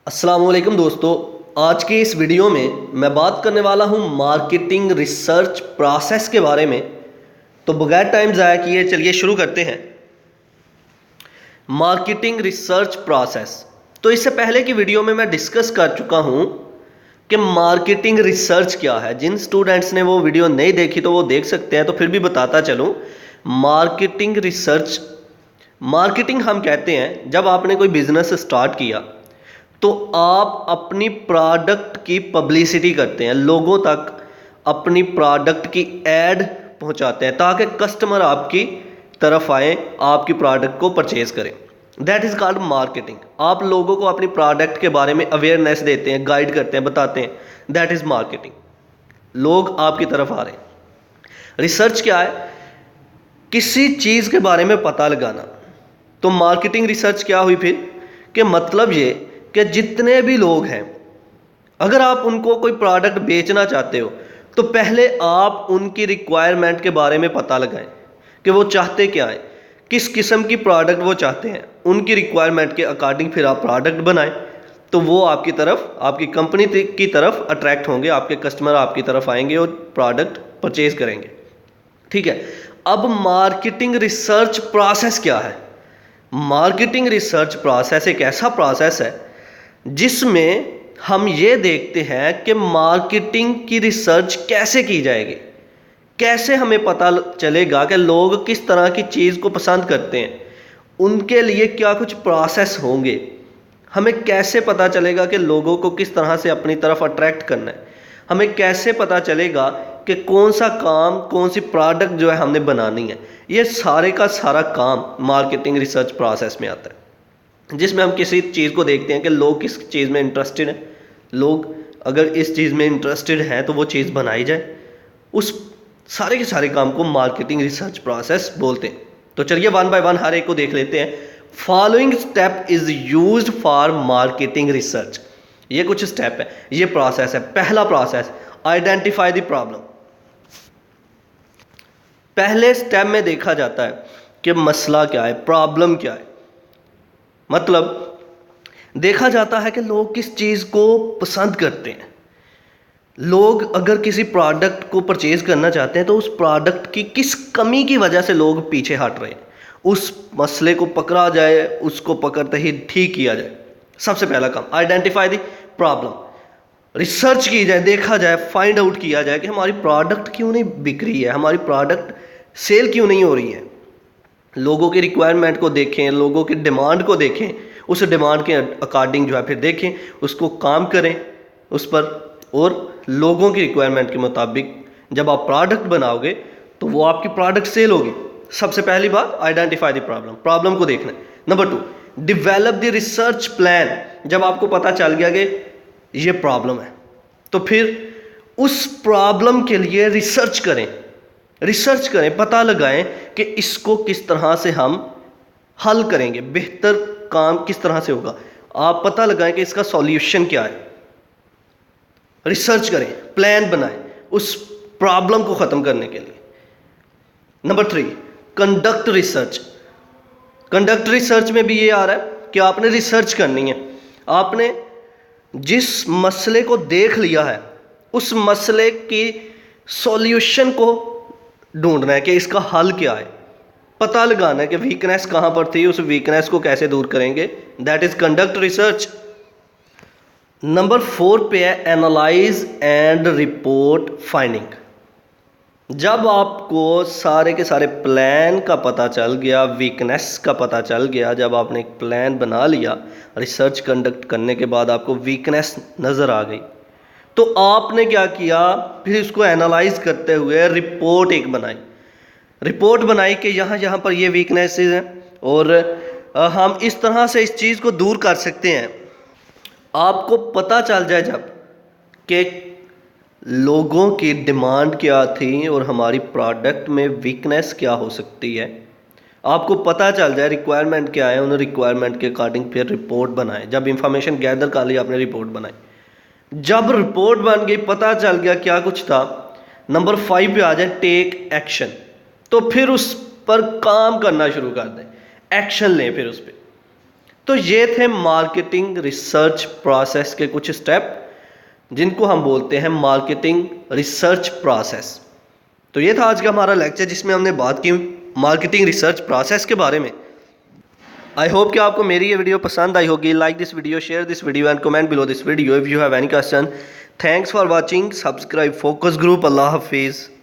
अस्सलामुअलैकुम दोस्तों, आज की इस वीडियो में मैं बात करने वाला हूं मार्केटिंग रिसर्च प्रोसेस के बारे में। तो बगैर टाइम ज़ाया किए चलिए शुरू करते हैं। मार्केटिंग रिसर्च प्रोसेस, तो इससे पहले की वीडियो में मैं डिस्कस कर चुका हूं कि मार्केटिंग रिसर्च क्या है। जिन स्टूडेंट्स ने वो वीडियो नहीं देखी तो वो देख सकते हैं, तो फिर भी बताता चलूँ। मार्केटिंग रिसर्च, मार्केटिंग हम कहते हैं जब आपने कोई बिजनेस स्टार्ट किया तो आप अपनी प्रोडक्ट की पब्लिसिटी करते हैं, लोगों तक अपनी प्रोडक्ट की एड पहुंचाते हैं ताकि कस्टमर आपकी तरफ आए, आपकी प्रोडक्ट को परचेज करें। That is called marketing. आप लोगों को अपनी प्रोडक्ट के बारे में अवेयरनेस देते हैं, गाइड करते हैं, बताते हैं। That is marketing. लोग आपकी तरफ आ रहे हैं। रिसर्च क्या है? किसी चीज़ के बारे में पता लगाना। तो मार्केटिंग रिसर्च क्या हुई फिर? कि मतलब ये कि जितने भी लोग हैं, अगर आप उनको कोई प्रोडक्ट बेचना चाहते हो तो पहले आप उनकी रिक्वायरमेंट के बारे में पता लगाएं कि वो चाहते क्या हैं, किस किस्म की प्रोडक्ट वो चाहते हैं। उनकी रिक्वायरमेंट के अकॉर्डिंग फिर आप प्रोडक्ट बनाएं, तो वो आपकी तरफ, आपकी कंपनी की तरफ अट्रैक्ट होंगे, आपके कस्टमर आपकी तरफ आएंगे और प्रोडक्ट परचेज करेंगे। ठीक है। अब मार्केटिंग रिसर्च प्रोसेस क्या है? मार्केटिंग रिसर्च प्रोसेस एक ऐसा प्रोसेस है जिसमें हम ये देखते हैं कि मार्केटिंग की रिसर्च कैसे की जाएगी, कैसे हमें पता चलेगा कि लोग किस तरह की चीज़ को पसंद करते हैं, उनके लिए क्या कुछ प्रोसेस होंगे, हमें कैसे पता चलेगा कि लोगों को किस तरह से अपनी तरफ अट्रैक्ट करना है, हमें कैसे पता चलेगा कि कौन सा काम, कौन सी प्रोडक्ट जो है हमने बनानी है। ये सारे का सारा काम मार्केटिंग रिसर्च प्रोसेस में आता है, जिसमें हम किसी चीज़ को देखते हैं कि लोग किस चीज़ में इंटरेस्टेड हैं। लोग अगर इस चीज़ में इंटरेस्टेड हैं तो वो चीज़ बनाई जाए। उस सारे के सारे काम को मार्केटिंग रिसर्च प्रोसेस बोलते हैं। तो चलिए वन बाय वन हर एक को देख लेते हैं। Following step is used for marketing research. ये कुछ स्टेप है, ये प्रोसेस है। पहला प्रोसेस, आइडेंटिफाई द प्रॉब्लम। पहले स्टेप में देखा जाता है कि मसला क्या है, प्रॉब्लम क्या है। मतलब देखा जाता है कि लोग किस चीज़ को पसंद करते हैं। लोग अगर किसी प्रोडक्ट को परचेज करना चाहते हैं तो उस प्रोडक्ट की किस कमी की वजह से लोग पीछे हट रहे हैं, उस मसले को पकड़ा जाए, उसको पकड़ते ही ठीक किया जाए। सबसे पहला काम, आइडेंटिफाई द प्रॉब्लम। रिसर्च की जाए, देखा जाए, फाइंड आउट किया जाए कि हमारी प्रोडक्ट क्यों नहीं बिक रही है, हमारी प्रोडक्ट सेल क्यों नहीं हो रही है। लोगों की रिक्वायरमेंट को देखें, लोगों की डिमांड को देखें, उस डिमांड के अकॉर्डिंग जो है फिर देखें, उसको काम करें उस पर, और लोगों की रिक्वायरमेंट के मुताबिक जब आप प्रोडक्ट बनाओगे तो वो आपकी प्रोडक्ट सेल होगी। सबसे पहली बात, आइडेंटिफाई द प्रॉब्लम, प्रॉब्लम को देखना है। Number 2, develop the research plan. जब आपको पता चल गया कि ये प्रॉब्लम है तो फिर उस प्रॉब्लम के लिए रिसर्च करें, रिसर्च करें, पता लगाएं कि इसको किस तरह से हम हल करेंगे, बेहतर काम किस तरह से होगा। आप पता लगाएं कि इसका सॉल्यूशन क्या है। रिसर्च करें, प्लान बनाएं उस प्रॉब्लम को ख़त्म करने के लिए। Number 3, conduct research. Conduct research में भी ये आ रहा है कि आपने रिसर्च करनी है। आपने जिस मसले को देख लिया है उस मसले की सॉल्यूशन को ढूंढना है कि इसका हल क्या है, पता लगाना है कि वीकनेस कहाँ पर थी, उस वीकनेस को कैसे दूर करेंगे। That is conduct research. Number 4 पे है एनालाइज एंड रिपोर्ट फाइंडिंग। जब आपको सारे के सारे प्लान का पता चल गया, वीकनेस का पता चल गया, जब आपने एक प्लान बना लिया, रिसर्च कंडक्ट करने के बाद आपको वीकनेस नज़र आ गई, तो आपने क्या किया, फिर इसको एनालाइज करते हुए रिपोर्ट एक बनाई। रिपोर्ट बनाई कि यहाँ यहाँ पर ये वीकनेसेस हैं और हम इस तरह से इस चीज़ को दूर कर सकते हैं। आपको पता चल जाए जब कि लोगों की डिमांड क्या थी और हमारी प्रोडक्ट में वीकनेस क्या हो सकती है, आपको पता चल जाए रिक्वायरमेंट क्या है, उन रिक्वायरमेंट के अकॉर्डिंग फिर रिपोर्ट बनाए। जब इंफॉर्मेशन गैदर कर ली आपने, रिपोर्ट बनाई। जब रिपोर्ट बन गई, पता चल गया क्या कुछ था, नंबर 5 पे आ जाए टेक एक्शन। तो फिर उस पर काम करना शुरू कर दें, एक्शन लें फिर उस पर। तो ये थे मार्केटिंग रिसर्च प्रोसेस के कुछ स्टेप, जिनको हम बोलते हैं मार्केटिंग रिसर्च प्रोसेस। तो ये था आज का हमारा लेक्चर, जिसमें हमने बात की मार्केटिंग रिसर्च प्रोसेस के बारे में। आई होप कि आपको मेरी ये वीडियो पसंद आई होगी। Like this video, share this video and comment below this video if you have any question. Thanks for watching. Subscribe focus group. अल्लाह हाफिज़।